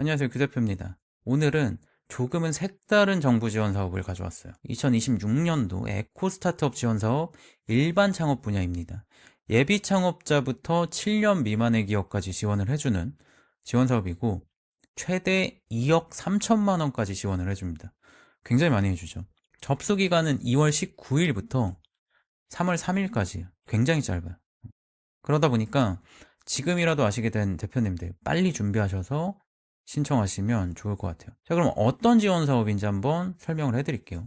안녕하세요. 그 대표입니다. 오늘은 조금은 색다른 정부 지원 사업을 가져왔어요. 2026년도 에코 스타트업 지원 사업 일반 창업 분야입니다. 예비 창업자부터 7년 미만의 기업까지 지원을 해주는 지원 사업이고 최대 2억 3천만 원까지 지원을 해줍니다. 굉장히 많이 해주죠. 접수 기간은 2월 19일부터 3월 3일까지예요. 굉장히 짧아요. 그러다 보니까 지금이라도 아시게 된 대표님들 빨리 준비하셔서 신청하시면 좋을 것 같아요. 자, 그럼 어떤 지원 사업인지 한번 설명을 해드릴게요.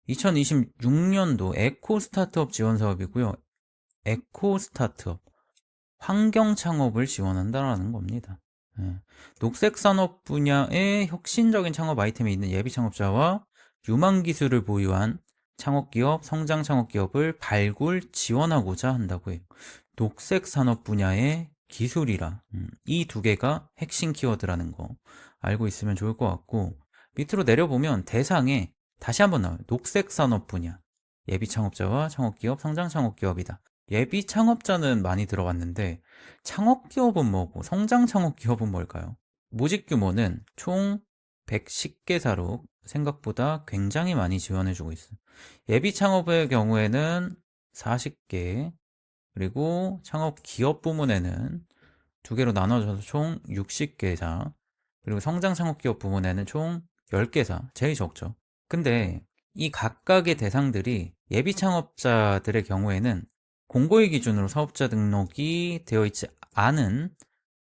2026년도 에코 스타트업 지원 사업이고요. 에코 스타트업, 환경 창업을 지원한다는 겁니다. 녹색 산업 분야의 혁신적인 창업 아이템이 있는 예비 창업자와 유망 기술을 보유한 창업기업, 성장 창업기업을 발굴, 지원하고자 한다고 해요. 녹색 산업 분야의 기술이라 이 두 개가 핵심 키워드라는 거 알고 있으면 좋을 것 같고, 밑으로 내려보면 대상에 다시 한번 나와요. 녹색 산업 분야, 예비 창업자와 창업기업, 성장 창업기업이다. 예비 창업자는 많이 들어봤는데 창업기업은 뭐고 성장 창업기업은 뭘까요? 모집 규모는 총 110개사로 생각보다 굉장히 많이 지원해주고 있어요. 예비 창업의 경우에는 40개, 그리고 창업 기업 부문에는 두 개로 나눠져서 총 60개사, 그리고 성장 창업 기업 부문에는 총 10개사, 제일 적죠. 근데 이 각각의 대상들이 예비 창업자들의 경우에는 공고일 기준으로 사업자 등록이 되어 있지 않은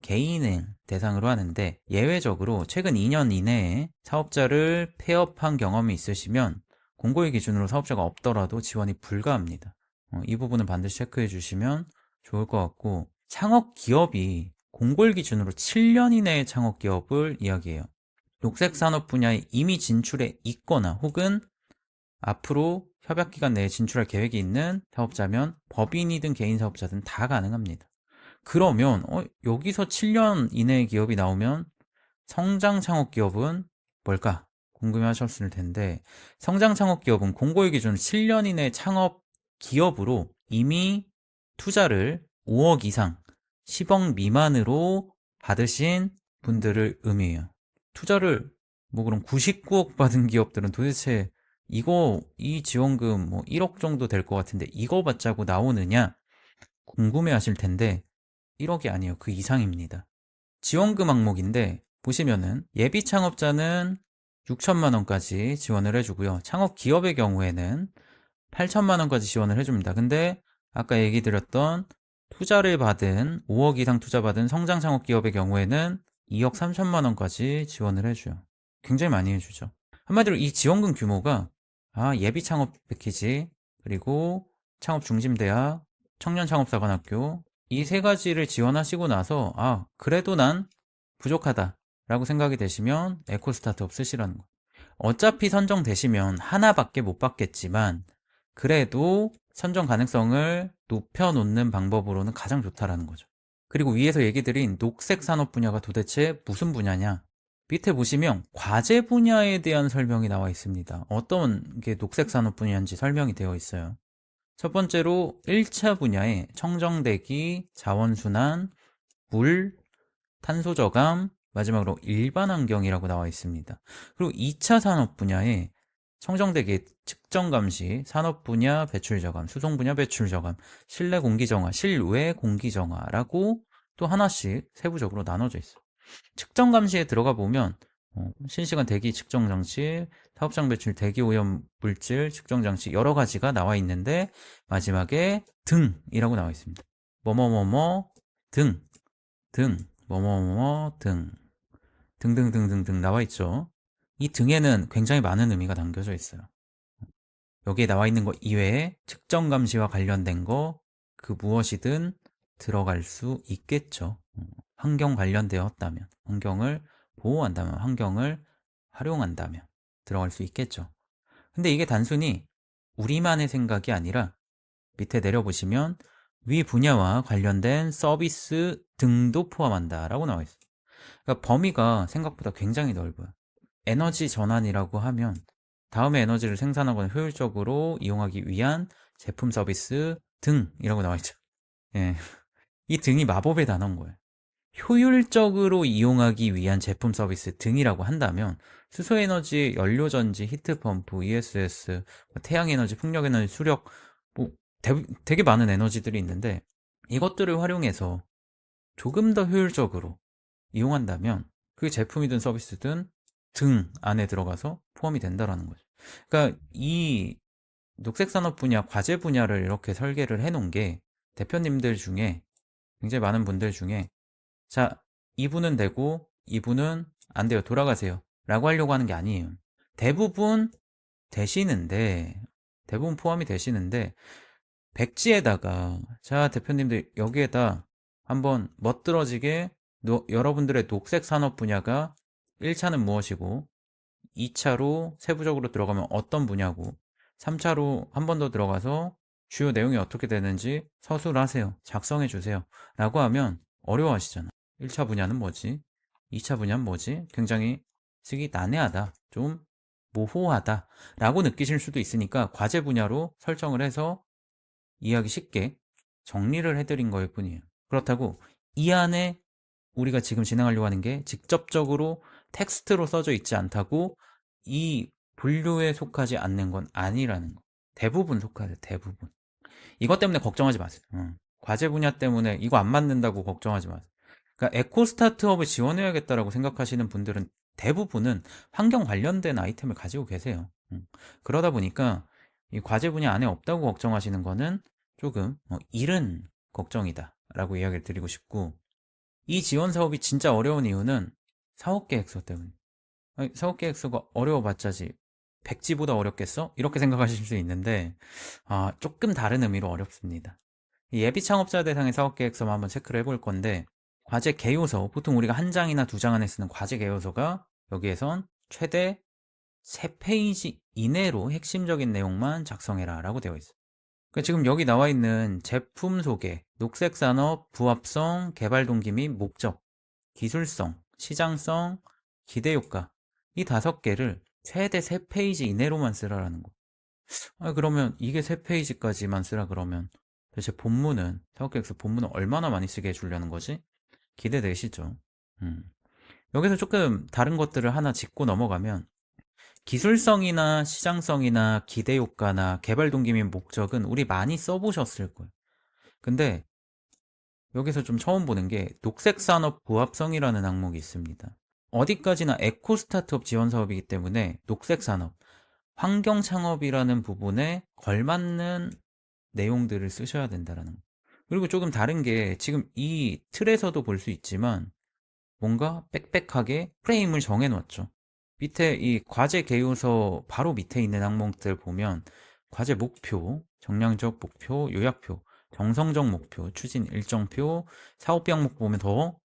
개인을 대상으로 하는데, 예외적으로 최근 2년 이내에 사업자를 폐업한 경험이 있으시면 공고일 기준으로 사업자가 없더라도 지원이 불가합니다. 이 부분은 반드시 체크해 주시면 좋을 것 같고, 창업 기업이 공고일 기준으로 7년 이내의 창업 기업을 이야기해요. 녹색 산업 분야에 이미 진출해 있거나 혹은 앞으로 협약 기간 내에 진출할 계획이 있는 사업자면 법인이든 개인 사업자든 다 가능합니다. 그러면 여기서 7년 이내의 기업이 나오면 성장 창업 기업은 뭘까 궁금해 하셨을 텐데, 성장 창업 기업은 공고일 기준 7년 이내 창업 기업으로 이미 투자를 5억 이상 10억 미만으로 받으신 분들을 의미해요. 투자를 그럼 99억 받은 기업들은 도대체 이 지원금 1억 정도 될 것 같은데 이거 받자고 나오느냐 궁금해 하실 텐데, 1억이 아니에요. 그 이상입니다. 지원금 항목인데 보시면은 예비 창업자는 6천만 원까지 지원을 해주고요. 창업 기업의 경우에는 8천만 원까지 지원을 해줍니다. 근데 아까 얘기 드렸던 투자를 받은 5억 이상 투자 받은 성장 창업 기업의 경우에는 2억 3천만 원까지 지원을 해줘요. 굉장히 많이 해주죠. 한마디로 이 지원금 규모가 예비 창업 패키지, 그리고 창업 중심대학, 청년 창업사관학교 이 세 가지를 지원하시고 나서 그래도 난 부족하다 라고 생각이 되시면 에코 스타트업 쓰시라는 거. 어차피 선정되시면 하나밖에 못 받겠지만 그래도 선정 가능성을 높여놓는 방법으로는 가장 좋다라는 거죠. 그리고 위에서 얘기 드린 녹색 산업 분야가 도대체 무슨 분야냐? 밑에 보시면 과제 분야에 대한 설명이 나와 있습니다. 어떤 게 녹색 산업 분야인지 설명이 되어 있어요. 첫 번째로 1차 분야에 청정대기, 자원순환, 물, 탄소 저감, 마지막으로 일반 환경이라고 나와 있습니다. 그리고 2차 산업 분야에 청정대기 측정 감시, 산업 분야 배출 저감, 수송 분야 배출 저감, 실내 공기 정화, 실외 공기 정화라고 또 하나씩 세부적으로 나눠져 있어요. 측정 감시에 들어가 보면 실시간 대기 측정 장치, 사업장 배출 대기 오염 물질 측정 장치 여러 가지가 나와 있는데 마지막에 등이라고 나와 있습니다. 뭐뭐뭐뭐 등, 뭐뭐뭐뭐 등등등등등 나와 있죠. 이 등에는 굉장히 많은 의미가 담겨져 있어요. 여기에 나와 있는 것 이외에 측정 감시와 관련된 거 그 무엇이든 들어갈 수 있겠죠. 환경 관련되었다면, 환경을 보호한다면, 환경을 활용한다면 들어갈 수 있겠죠. 근데 이게 단순히 우리만의 생각이 아니라 밑에 내려보시면 위 분야와 관련된 서비스 등도 포함한다 라고 나와 있어요. 그러니까 범위가 생각보다 굉장히 넓어요. 에너지 전환이라고 하면 다음에 에너지를 생산하거나 효율적으로 이용하기 위한 제품 서비스 등이라고 나와 있죠. 예. 이 등이 마법의 단어인 거예요. 효율적으로 이용하기 위한 제품 서비스 등이라고 한다면 수소에너지, 연료전지, 히트펌프, ESS, 태양에너지, 풍력에너지, 수력, 뭐 되게 많은 에너지들이 있는데 이것들을 활용해서 조금 더 효율적으로 이용한다면 그게 제품이든 서비스든 등 안에 들어가서 포함이 된다라는 거죠. 그러니까 이 녹색산업 분야, 과제 분야를 이렇게 설계를 해놓은 게 대표님들 중에 굉장히 많은 분들 중에 자, 이분은 되고 이분은 안 돼요. 돌아가세요. 라고 하려고 하는 게 아니에요. 대부분 되시는데 대부분 포함이 되시는데 백지에다가 자, 대표님들 여기에다 한번 멋들어지게 여러분들의 녹색 산업 분야가 1차는 무엇이고 2차로 세부적으로 들어가면 어떤 분야고 3차로 한 번 더 들어가서 주요 내용이 어떻게 되는지 서술을 하세요. 작성해 주세요. 라고 하면 어려워하시잖아. 1차 분야는 뭐지? 2차 분야는 뭐지? 굉장히 쓰기 난해하다. 좀 모호하다. 라고 느끼실 수도 있으니까 과제 분야로 설정을 해서 이해하기 쉽게 정리를 해드린 거일 뿐이에요. 그렇다고 이 안에 우리가 지금 진행하려고 하는 게 직접적으로 텍스트로 써져 있지 않다고 이 분류에 속하지 않는 건 아니라는 거. 대부분 속하죠, 대부분. 이것 때문에 걱정하지 마세요. 과제 분야 때문에 이거 안 맞는다고 걱정하지 마세요. 그러니까 에코 스타트업을 지원해야겠다라고 생각하시는 분들은 대부분은 환경 관련된 아이템을 가지고 계세요. 그러다 보니까 이 과제 분야 안에 없다고 걱정하시는 거는 조금 이른 걱정이다라고 이야기를 드리고 싶고, 이 지원 사업이 진짜 어려운 이유는 사업계획서 때문에. 아니, 사업계획서가 어려워봤자지 백지보다 어렵겠어? 이렇게 생각하실 수 있는데 조금 다른 의미로 어렵습니다. 이 예비 창업자 대상의 사업계획서만 한번 체크를 해볼 건데, 과제 개요서, 보통 우리가 한 장이나 두 장 안에 쓰는 과제 개요서가 여기에선 최대 3페이지 이내로 핵심적인 내용만 작성해라 라고 되어 있어요. 그러니까 지금 여기 나와 있는 제품 소개, 녹색산업, 부합성, 개발 동기 및 목적, 기술성, 시장성, 기대효과, 이 5개를 최대 3페이지 이내로만 쓰라라는 거. 그러면 이게 3페이지까지만 쓰라 그러면 도대체 본문은, 사업계획서 본문은 얼마나 많이 쓰게 해주려는 거지? 기대되시죠? 음. 여기서 조금 다른 것들을 하나 짚고 넘어가면, 기술성이나 시장성이나 기대효과나 개발 동기 및 목적은 우리 많이 써보셨을 거예요. 근데 여기서 좀 처음 보는 게 녹색산업 부합성이라는 항목이 있습니다. 어디까지나 에코 스타트업 지원 사업이기 때문에 녹색산업, 환경 창업이라는 부분에 걸맞는 내용들을 쓰셔야 된다는 거. 그리고 조금 다른 게 지금 이 틀에서도 볼 수 있지만 뭔가 빽빽하게 프레임을 정해 놓았죠. 밑에 이 과제 개요서 바로 밑에 있는 항목들 보면 과제 목표, 정량적 목표, 요약표, 정성적 목표, 추진 일정표, 사업비 항목 보면 더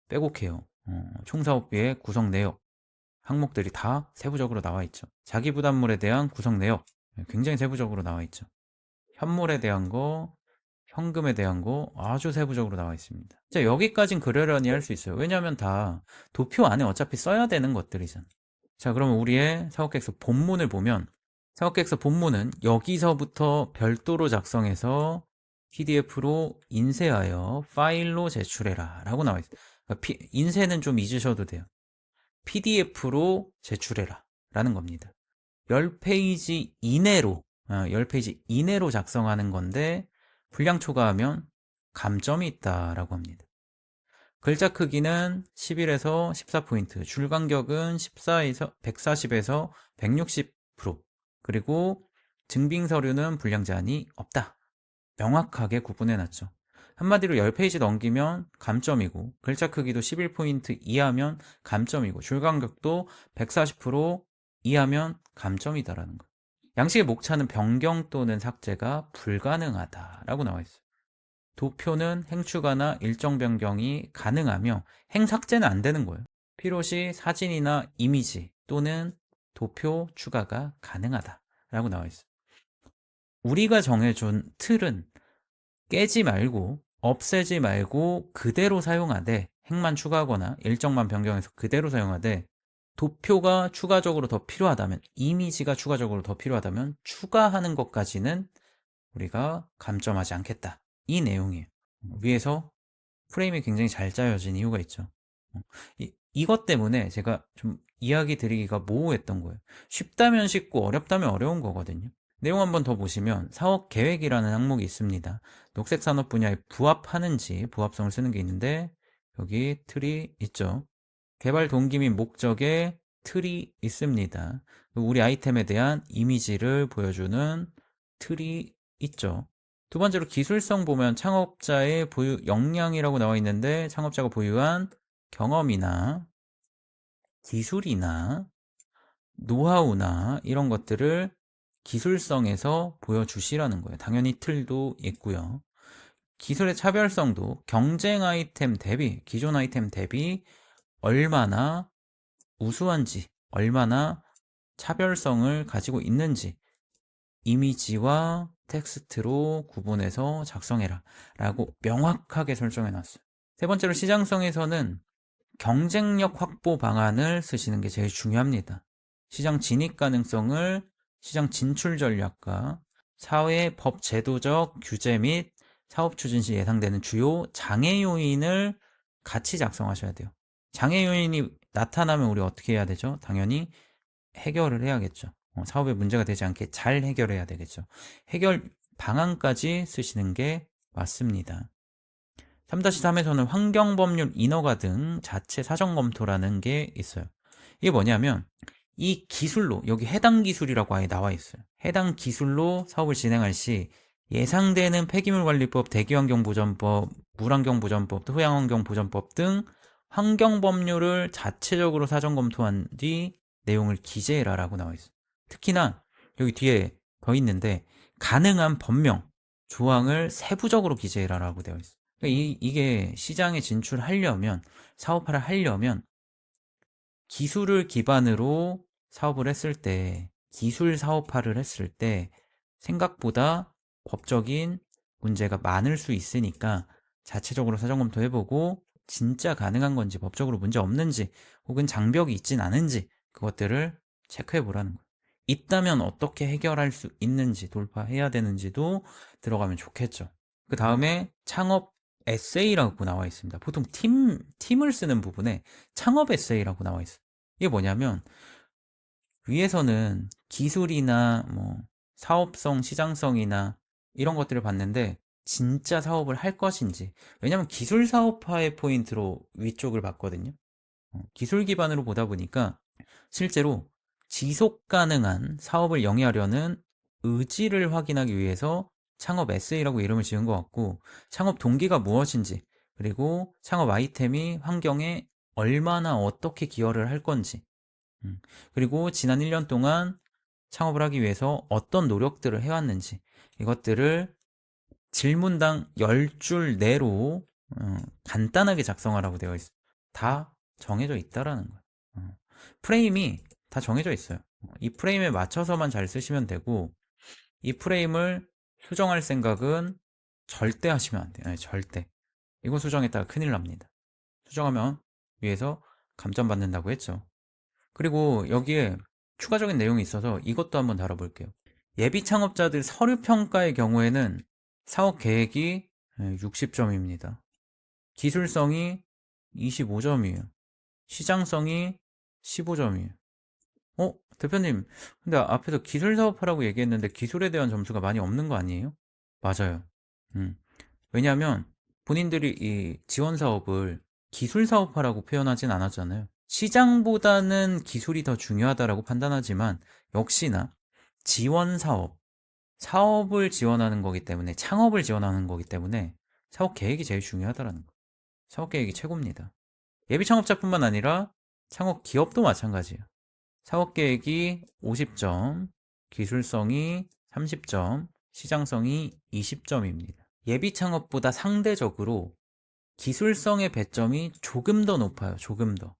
빼곡해요. 총사업비의 구성 내역 항목들이 다 세부적으로 나와 있죠. 자기 부담물에 대한 구성 내역 굉장히 세부적으로 나와 있죠. 현물에 대한 거, 현금에 대한 거 아주 세부적으로 나와 있습니다. 자, 여기까진 그러려니 할 수 있어요. 왜냐하면 다 도표 안에 어차피 써야 되는 것들이잖아. 자, 그러면 우리의 사업계획서 본문을 보면, 사업계획서 본문은 여기서부터 별도로 작성해서 PDF로 인쇄하여 파일로 제출해라 라고 나와 있어요. 그러니까 인쇄는 좀 잊으셔도 돼요. PDF로 제출해라 라는 겁니다. 10페이지 이내로 10페이지 이내로 작성하는 건데 분량 초과하면 감점이 있다라고 합니다. 글자 크기는 11에서 14포인트, 줄 간격은 14에서 140에서 160%, 그리고 증빙 서류는 분량 제한이 없다. 명확하게 구분해놨죠. 한마디로 10페이지 넘기면 감점이고, 글자 크기도 11포인트 이하면 감점이고, 줄 간격도 140% 이하면 감점이다라는 거. 양식의 목차는 변경 또는 삭제가 불가능하다라고 나와 있어요. 도표는 행추가나 일정 변경이 가능하며 행삭제는 안 되는 거예요. 필요시 사진이나 이미지 또는 도표 추가가 가능하다라고 나와 있어요. 우리가 정해준 틀은 깨지 말고 없애지 말고 그대로 사용하되, 행만 추가하거나 일정만 변경해서 그대로 사용하되, 도표가 추가적으로 더 필요하다면, 이미지가 추가적으로 더 필요하다면 추가하는 것까지는 우리가 감점하지 않겠다. 이 내용이에요. 위에서 프레임이 굉장히 잘 짜여진 이유가 있죠. 이것 때문에 제가 좀 이야기 드리기가 모호했던 거예요. 쉽다면 쉽고 어렵다면 어려운 거거든요. 내용 한번 더 보시면 사업 계획이라는 항목이 있습니다. 녹색 산업 분야에 부합하는지 부합성을 쓰는 게 있는데 여기 틀이 있죠. 개발 동기 및 목적에 틀이 있습니다. 우리 아이템에 대한 이미지를 보여주는 틀이 있죠. 두 번째로 기술성 보면 창업자의 보유 역량이라고 나와 있는데 창업자가 보유한 경험이나 기술이나 노하우나 이런 것들을 기술성에서 보여주시라는 거예요. 당연히 틀도 있고요. 기술의 차별성도 경쟁 아이템 대비, 기존 아이템 대비 얼마나 우수한지, 얼마나 차별성을 가지고 있는지 이미지와 텍스트로 구분해서 작성해라 라고 명확하게 설정해 놨어요. 세 번째로 시장성에서는 경쟁력 확보 방안을 쓰시는 게 제일 중요합니다. 시장 진입 가능성을 시장 진출 전략과 사회 법 제도적 규제 및 사업 추진 시 예상되는 주요 장애 요인을 같이 작성하셔야 돼요. 장애 요인이 나타나면 우리 어떻게 해야 되죠? 당연히 해결을 해야겠죠. 사업에 문제가 되지 않게 잘 해결해야 되겠죠. 해결 방안까지 쓰시는 게 맞습니다. 3-3에서는 환경법률 인허가 등 자체 사전 검토라는 게 있어요. 이게 뭐냐면 이 기술로, 여기 해당 기술이라고 아예 나와 있어요. 해당 기술로 사업을 진행할 시 예상되는 폐기물관리법, 대기환경보전법, 물환경보전법, 토양환경보전법 등 환경법률을 자체적으로 사전 검토한 뒤 내용을 기재해라 라고 나와 있어요. 특히나 여기 뒤에 더 있는데 가능한 법령, 조항을 세부적으로 기재해라 라고 되어 있어요. 그러니까 이게 시장에 진출하려면, 사업화를 하려면 기술을 기반으로 사업을 했을 때, 기술 사업화를 했을 때 생각보다 법적인 문제가 많을 수 있으니까 자체적으로 사전 검토해보고 진짜 가능한 건지, 법적으로 문제 없는지, 혹은 장벽이 있진 않은지 그것들을 체크해보라는 거예요. 있다면 어떻게 해결할 수 있는지, 돌파해야 되는지도 들어가면 좋겠죠. 그 다음에 창업 에세이라고 나와 있습니다. 보통 팀을 쓰는 부분에 창업 에세이라고 나와 있어요. 이게 뭐냐면 위에서는 기술이나 뭐 사업성, 시장성이나 이런 것들을 봤는데 진짜 사업을 할 것인지, 왜냐면 기술 사업화의 포인트로 위쪽을 봤거든요. 기술 기반으로 보다 보니까 실제로 지속 가능한 사업을 영위하려는 의지를 확인하기 위해서 창업 에세이라고 이름을 지은 것 같고, 창업 동기가 무엇인지, 그리고 창업 아이템이 환경에 얼마나 어떻게 기여를 할 건지, 그리고 지난 1년 동안 창업을 하기 위해서 어떤 노력들을 해왔는지, 이것들을 질문당 10줄 내로 간단하게 작성하라고 되어 있어요. 다 정해져 있다라는 거예요. 프레임이 다 정해져 있어요. 이 프레임에 맞춰서만 잘 쓰시면 되고, 이 프레임을 수정할 생각은 절대 하시면 안 돼요. 아니, 절대. 이거 수정했다가 큰일 납니다. 수정하면 위에서 감점받는다고 했죠. 그리고 여기에 추가적인 내용이 있어서 이것도 한번 다뤄볼게요. 예비 창업자들 서류 평가의 경우에는 사업 계획이 60점입니다. 기술성이 25점이에요. 시장성이 15점이에요. 대표님, 근데 앞에서 기술 사업하라고 얘기했는데 기술에 대한 점수가 많이 없는 거 아니에요? 맞아요. 음. 왜냐하면 본인들이 이 지원 사업을 기술 사업화라고 표현하진 않았잖아요. 시장보다는 기술이 더 중요하다라고 판단하지만 역시나 지원 사업, 사업을 지원하는 거기 때문에, 창업을 지원하는 거기 때문에 사업 계획이 제일 중요하다라는 거. 사업 계획이 최고입니다. 예비 창업자뿐만 아니라 창업 기업도 마찬가지예요. 사업 계획이 50점, 기술성이 30점, 시장성이 20점입니다. 예비 창업보다 상대적으로 기술성의 배점이 조금 더 높아요. 조금 더.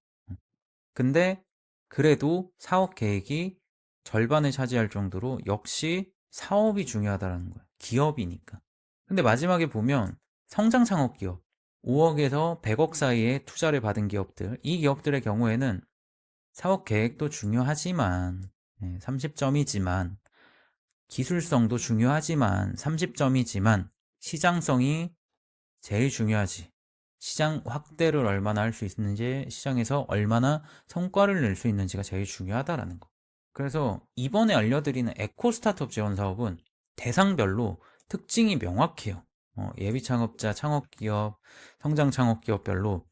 근데 그래도 사업 계획이 절반을 차지할 정도로 역시 사업이 중요하다는 거예요. 기업이니까. 근데 마지막에 보면 성장 창업 기업, 5억에서 100억 사이에 투자를 받은 기업들, 이 기업들의 경우에는 사업 계획도 중요하지만 30점이지만, 기술성도 중요하지만 30점이지만 시장성이 제일 중요하지. 시장 확대를 얼마나 할 수 있는지, 시장에서 얼마나 성과를 낼 수 있는지가 제일 중요하다라는 거. 그래서 이번에 알려드리는 에코 스타트업 지원 사업은 대상별로 특징이 명확해요. 예비 창업자, 창업기업, 성장 창업기업별로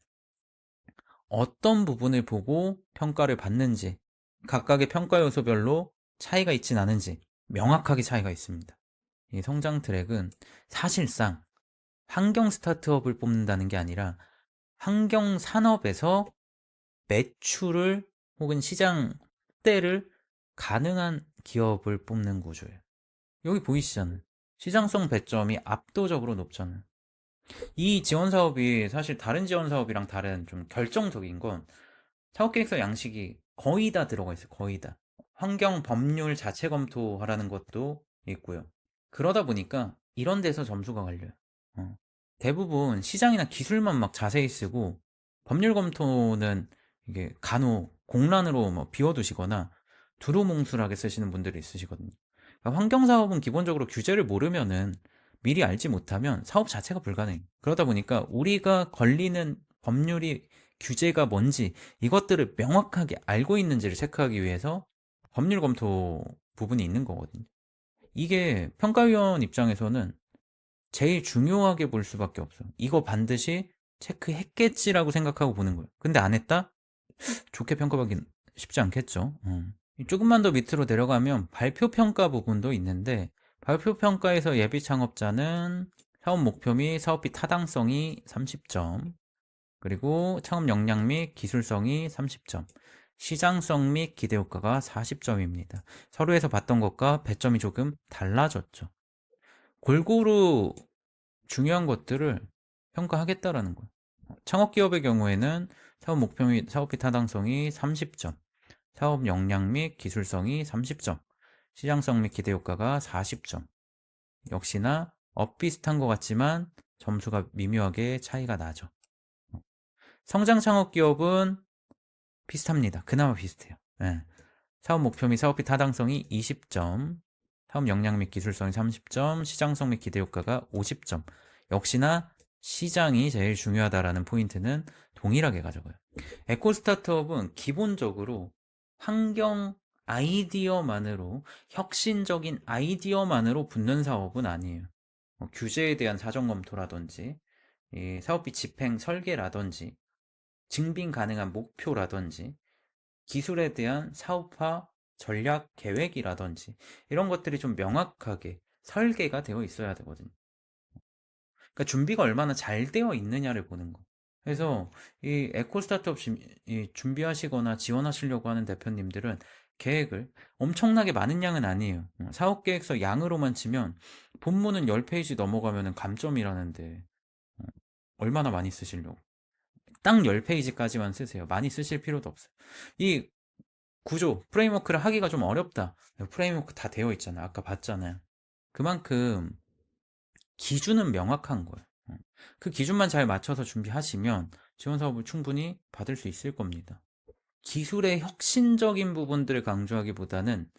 어떤 부분을 보고 평가를 받는지, 각각의 평가 요소별로 차이가 있진 않은지 명확하게 차이가 있습니다. 이 성장 트랙은 사실상 환경 스타트업을 뽑는다는 게 아니라 환경 산업에서 매출을 혹은 시장 확대를 가능한 기업을 뽑는 구조예요. 여기 보이시잖아요. 시장성 배점이 압도적으로 높잖아요. 이 지원 사업이 사실 다른 지원 사업이랑 다른 좀 결정적인 건 사업계획서 양식이 거의 다 들어가 있어요. 거의 다. 환경 법률 자체 검토하라는 것도 있고요. 그러다 보니까 이런 데서 점수가 갈려요. 대부분 시장이나 기술만 막 자세히 쓰고 법률 검토는 이게 간혹 공란으로 뭐 비워두시거나 두루뭉술하게 쓰시는 분들이 있으시거든요. 그러니까 환경사업은 기본적으로 규제를 모르면은 미리 알지 못하면 사업 자체가 불가능해요. 그러다 보니까 우리가 걸리는 법률이 규제가 뭔지 이것들을 명확하게 알고 있는지를 체크하기 위해서 법률 검토 부분이 있는 거거든요. 이게 평가위원 입장에서는 제일 중요하게 볼 수밖에 없어. 이거 반드시 체크했겠지라고 생각하고 보는 거예요. 근데 안 했다? 좋게 평가받긴 쉽지 않겠죠. 조금만 더 밑으로 내려가면 발표 평가 부분도 있는데 발표 평가에서 예비 창업자는 사업 목표 및 사업비 타당성이 30점, 그리고 창업 역량 및 기술성이 30점, 시장성 및 기대 효과가 40점입니다. 서류에서 봤던 것과 배점이 조금 달라졌죠. 골고루 중요한 것들을 평가하겠다라는 거예요. 창업기업의 경우에는 사업 목표 및 사업비 타당성이 30점, 사업 역량 및 기술성이 30점, 시장성 및 기대 효과가 40점. 역시나 비슷한 것 같지만 점수가 미묘하게 차이가 나죠. 성장 창업기업은 비슷합니다. 그나마 비슷해요. 네. 사업 목표 및 사업비 타당성이 20점, 사업 역량 및 기술성이 30점, 시장성 및 기대 효과가 50점. 역시나 시장이 제일 중요하다라는 포인트는 동일하게 가져가요. 에코 스타트업은 기본적으로 환경 아이디어만으로, 혁신적인 아이디어만으로 붙는 사업은 아니에요. 규제에 대한 사전 검토라든지, 사업비 집행 설계라든지, 증빙 가능한 목표라든지, 기술에 대한 사업화 전략 계획이라든지 이런 것들이 좀 명확하게 설계가 되어 있어야 되거든요. 그러니까 준비가 얼마나 잘 되어 있느냐를 보는 거. 그래서 이 에코 스타트업 준비하시거나 지원하시려고 하는 대표님들은 계획을 엄청나게 많은 양은 아니에요. 사업 계획서 양으로만 치면 본문은 10페이지 넘어가면 감점이라는데 얼마나 많이 쓰시려고. 딱 10페이지까지만 쓰세요. 많이 쓰실 필요도 없어요. 이 구조, 프레임워크를 하기가 좀 어렵다. 프레임워크 다 되어 있잖아요. 아까 봤잖아요. 그만큼 기준은 명확한 거예요. 그 기준만 잘 맞춰서 준비하시면 지원 사업을 충분히 받을 수 있을 겁니다. 기술의 혁신적인 부분들을 강조하기보다는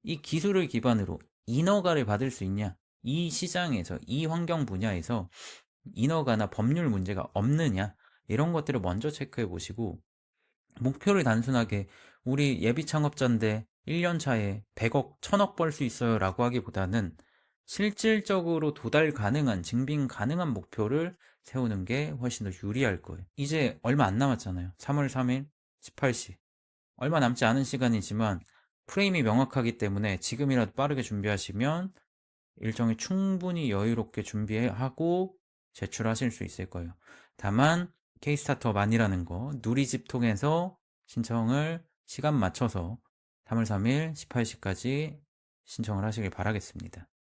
이 기술을 기반으로 인허가를 받을 수 있냐, 이 시장에서, 이 환경 분야에서 인허가나 법률 문제가 없느냐, 이런 것들을 먼저 체크해 보시고, 목표를 단순하게 우리 예비 창업자인데 1년 차에 100억, 1000억 벌 수 있어요 라고 하기보다는 실질적으로 도달 가능한, 증빙 가능한 목표를 세우는 게 훨씬 더 유리할 거예요. 이제 얼마 안 남았잖아요. 3월 3일 18시. 얼마 남지 않은 시간이지만 프레임이 명확하기 때문에 지금이라도 빠르게 준비하시면 일정이 충분히 여유롭게 준비하고 제출하실 수 있을 거예요. 다만 K스타트업 아니라는 거 누리집 통해서 신청을 시간 맞춰서 3월 3일 18시까지 신청을 하시길 바라겠습니다.